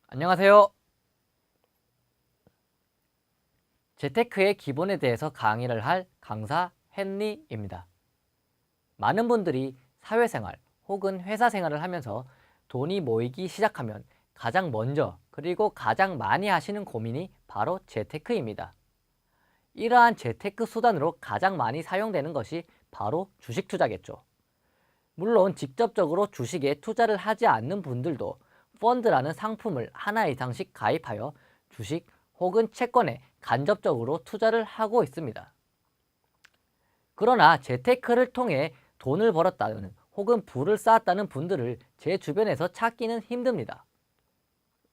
안녕하세요. 재테크의 기본에 대해서 강의를 할 강사 헨리입니다. 많은 분들이 사회생활 혹은 회사 생활을 하면서 돈이 모이기 시작하면 가장 먼저 그리고 가장 많이 하시는 고민이 바로 재테크입니다. 이러한 재테크 수단으로 가장 많이 사용되는 것이 바로 주식 투자겠죠. 물론 직접적으로 주식에 투자를 하지 않는 분들도 펀드라는 상품을 하나 이상씩 가입하여 주식 혹은 채권에 간접적으로 투자를 하고 있습니다. 그러나 재테크를 통해 돈을 벌었다는 혹은 부를 쌓았다는 분들을 제 주변에서 찾기는 힘듭니다.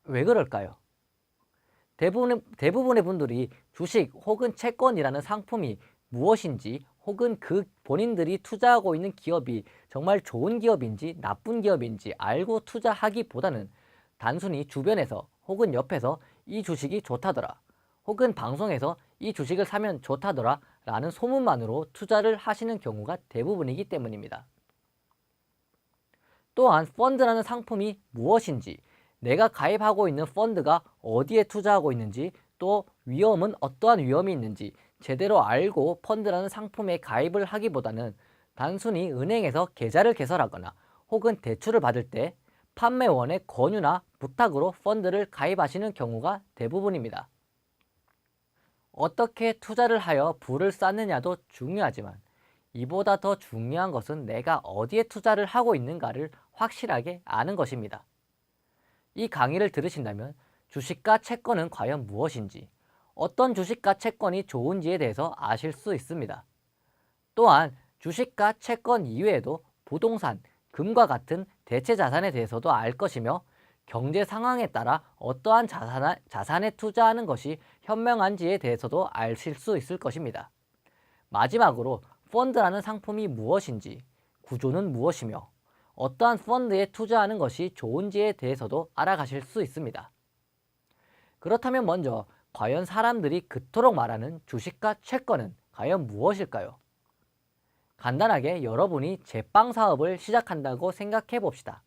왜 그럴까요? 대부분의 분들이 주식 혹은 채권이라는 상품이 무엇인지 혹은 그 본인들이 투자하고 있는 기업이 정말 좋은 기업인지 나쁜 기업인지 알고 투자하기보다는 단순히 주변에서 혹은 옆에서 이 주식이 좋다더라 혹은 방송에서 이 주식을 사면 좋다더라 라는 소문만으로 투자를 하시는 경우가 대부분이기 때문입니다. 또한 펀드라는 상품이 무엇인지, 내가 가입하고 있는 펀드가 어디에 투자하고 있는지, 또 위험은 어떠한 위험이 있는지 제대로 알고 펀드라는 상품에 가입을 하기보다는 단순히 은행에서 계좌를 개설하거나 혹은 대출을 받을 때 판매원의 권유나 부탁으로 펀드를 가입하시는 경우가 대부분입니다. 어떻게 투자를 하여 부를 쌓느냐도 중요하지만 이보다 더 중요한 것은 내가 어디에 투자를 하고 있는가를 확실하게 아는 것입니다. 이 강의를 들으신다면 주식과 채권은 과연 무엇인지, 어떤 주식과 채권이 좋은지에 대해서 아실 수 있습니다. 또한 주식과 채권 이외에도 부동산, 금과 같은 대체 자산에 대해서도 알 것이며 경제 상황에 따라 어떠한 자산에 투자하는 것이 현명한지에 대해서도 아실 수 있을 것입니다. 마지막으로 펀드라는 상품이 무엇인지, 구조는 무엇이며 어떠한 펀드에 투자하는 것이 좋은지에 대해서도 알아가실 수 있습니다. 그렇다면 먼저 과연 사람들이 그토록 말하는 주식과 채권은 과연 무엇일까요? 간단하게 여러분이 제빵 사업을 시작한다고 생각해 봅시다.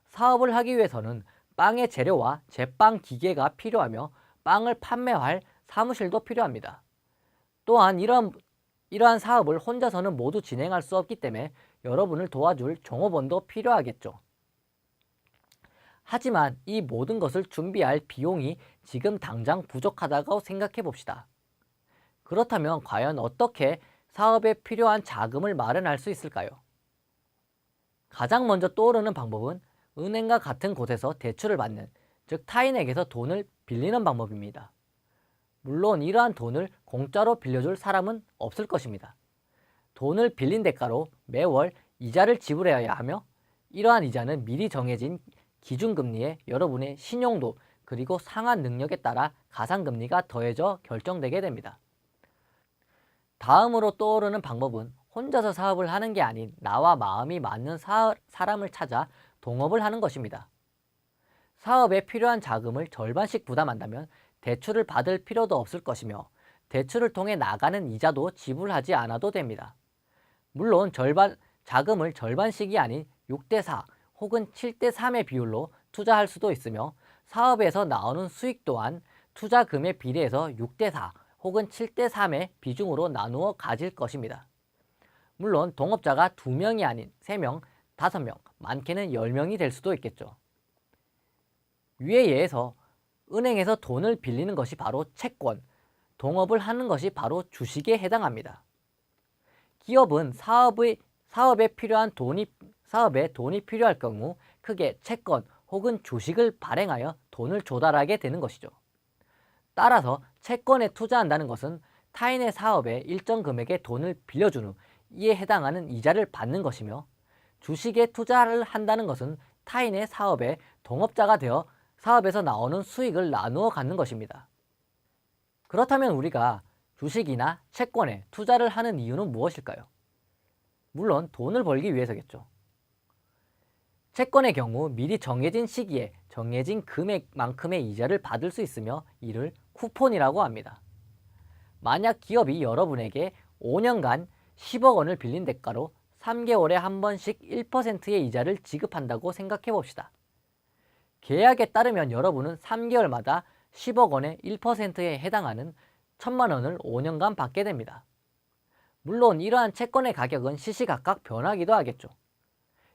사업을 하기 위해서는 빵의 재료와 제빵 기계가 필요하며 빵을 판매할 사무실도 필요합니다. 또한 이러한 사업을 혼자서는 모두 진행할 수 없기 때문에 여러분을 도와줄 종업원도 필요하겠죠. 하지만 이 모든 것을 준비할 비용이 지금 당장 부족하다고 생각해 봅시다. 그렇다면 과연 어떻게 사업에 필요한 자금을 마련할 수 있을까요? 가장 먼저 떠오르는 방법은 은행과 같은 곳에서 대출을 받는, 즉 타인에게서 돈을 빌리는 방법입니다. 물론 이러한 돈을 공짜로 빌려줄 사람은 없을 것입니다. 돈을 빌린 대가로 매월 이자를 지불해야 하며 이러한 이자는 미리 정해진 기준금리에 여러분의 신용도 그리고 상환 능력에 따라 가상금리가 더해져 결정되게 됩니다. 다음으로 떠오르는 방법은 혼자서 사업을 하는 게 아닌 나와 마음이 맞는 사람을 찾아 동업을 하는 것입니다. 사업에 필요한 자금을 절반씩 부담한다면 대출을 받을 필요도 없을 것이며 대출을 통해 나가는 이자도 지불하지 않아도 됩니다. 물론 자금을 절반씩이 아닌 6대4 혹은 7대3의 비율로 투자할 수도 있으며 사업에서 나오는 수익 또한 투자금의 비례해서 6대4 혹은 7대3의 비중으로 나누어 가질 것입니다. 물론 동업자가 2명이 아닌 3명, 5명, 많게는 10명이 될 수도 있겠죠. 위의 예에서 은행에서 돈을 빌리는 것이 바로 채권, 동업을 하는 것이 바로 주식에 해당합니다. 기업은 사업에 돈이 필요할 경우 크게 채권 혹은 주식을 발행하여 돈을 조달하게 되는 것이죠. 따라서 채권에 투자한다는 것은 타인의 사업에 일정 금액의 돈을 빌려준 후 이에 해당하는 이자를 받는 것이며 주식에 투자를 한다는 것은 타인의 사업에 동업자가 되어 사업에서 나오는 수익을 나누어 갖는 것입니다. 그렇다면 우리가 주식이나 채권에 투자를 하는 이유는 무엇일까요? 물론 돈을 벌기 위해서겠죠. 채권의 경우 미리 정해진 시기에 정해진 금액만큼의 이자를 받을 수 있으며 이를 쿠폰이라고 합니다. 만약 기업이 여러분에게 5년간 10억 원을 빌린 대가로 3개월에 한 번씩 1%의 이자를 지급한다고 생각해 봅시다. 계약에 따르면 여러분은 3개월마다 10억 원의 1%에 해당하는 1,000만 원을 5년간 받게 됩니다. 물론 이러한 채권의 가격은 시시각각 변하기도 하겠죠.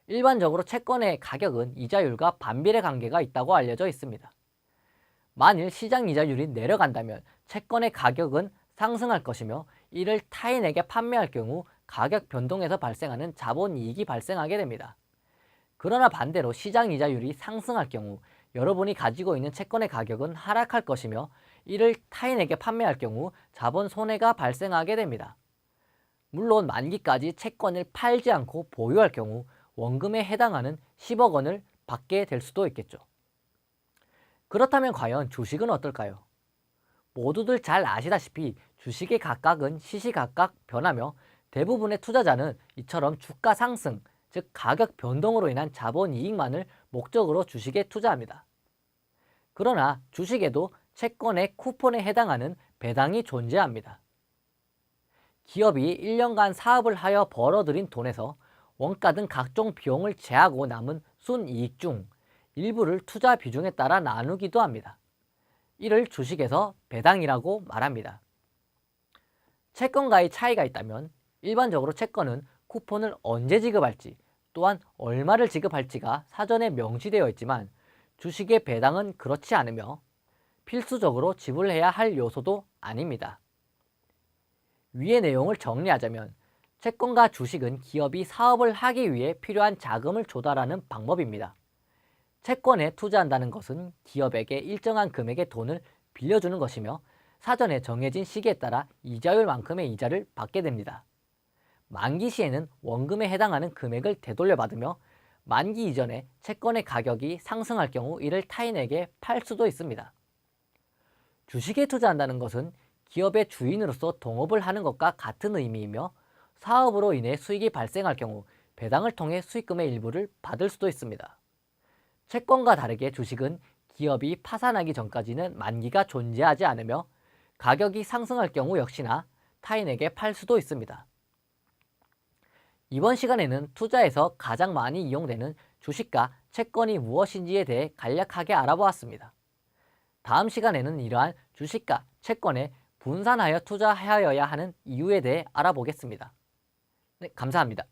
일반적으로 채권의 가격은 이자율과 반비례 관계가 있다고 알려져 있습니다. 만일 시장 이자율이 내려간다면 채권의 가격은 상승할 것이며 이를 타인에게 판매할 경우 가격 변동에서 발생하는 자본이익이 발생하게 됩니다. 그러나 반대로 시장 이자율이 상승할 경우 여러분이 가지고 있는 채권의 가격은 하락할 것이며 이를 타인에게 판매할 경우 자본 손해가 발생하게 됩니다. 물론 만기까지 채권을 팔지 않고 보유할 경우 원금에 해당하는 10억 원을 받게 될 수도 있겠죠. 그렇다면 과연 주식은 어떨까요? 모두들 잘 아시다시피 주식의 각각은 시시각각 변하며 대부분의 투자자는 이처럼 주가 상승, 즉 가격 변동으로 인한 자본 이익만을 목적으로 주식에 투자합니다. 그러나 주식에도 채권의 쿠폰에 해당하는 배당이 존재합니다. 기업이 1년간 사업을 하여 벌어들인 돈에서 원가 등 각종 비용을 제하고 남은 순이익 중 일부를 투자 비중에 따라 나누기도 합니다. 이를 주식에서 배당이라고 말합니다. 채권과의 차이가 있다면 일반적으로 채권은 쿠폰을 언제 지급할지 또한 얼마를 지급할지가 사전에 명시되어 있지만 주식의 배당은 그렇지 않으며 필수적으로 지불해야 할 요소도 아닙니다. 위의 내용을 정리하자면 채권과 주식은 기업이 사업을 하기 위해 필요한 자금을 조달하는 방법입니다. 채권에 투자한다는 것은 기업에게 일정한 금액의 돈을 빌려주는 것이며 사전에 정해진 시기에 따라 이자율만큼의 이자를 받게 됩니다. 만기 시에는 원금에 해당하는 금액을 되돌려받으며 만기 이전에 채권의 가격이 상승할 경우 이를 타인에게 팔 수도 있습니다. 주식에 투자한다는 것은 기업의 주인으로서 동업을 하는 것과 같은 의미이며 사업으로 인해 수익이 발생할 경우 배당을 통해 수익금의 일부를 받을 수도 있습니다. 채권과 다르게 주식은 기업이 파산하기 전까지는 만기가 존재하지 않으며 가격이 상승할 경우 역시나 타인에게 팔 수도 있습니다. 이번 시간에는 투자에서 가장 많이 이용되는 주식과 채권이 무엇인지에 대해 간략하게 알아보았습니다. 다음 시간에는 이러한 주식과 채권에 분산하여 투자하여야 하는 이유에 대해 알아보겠습니다. 네, 감사합니다.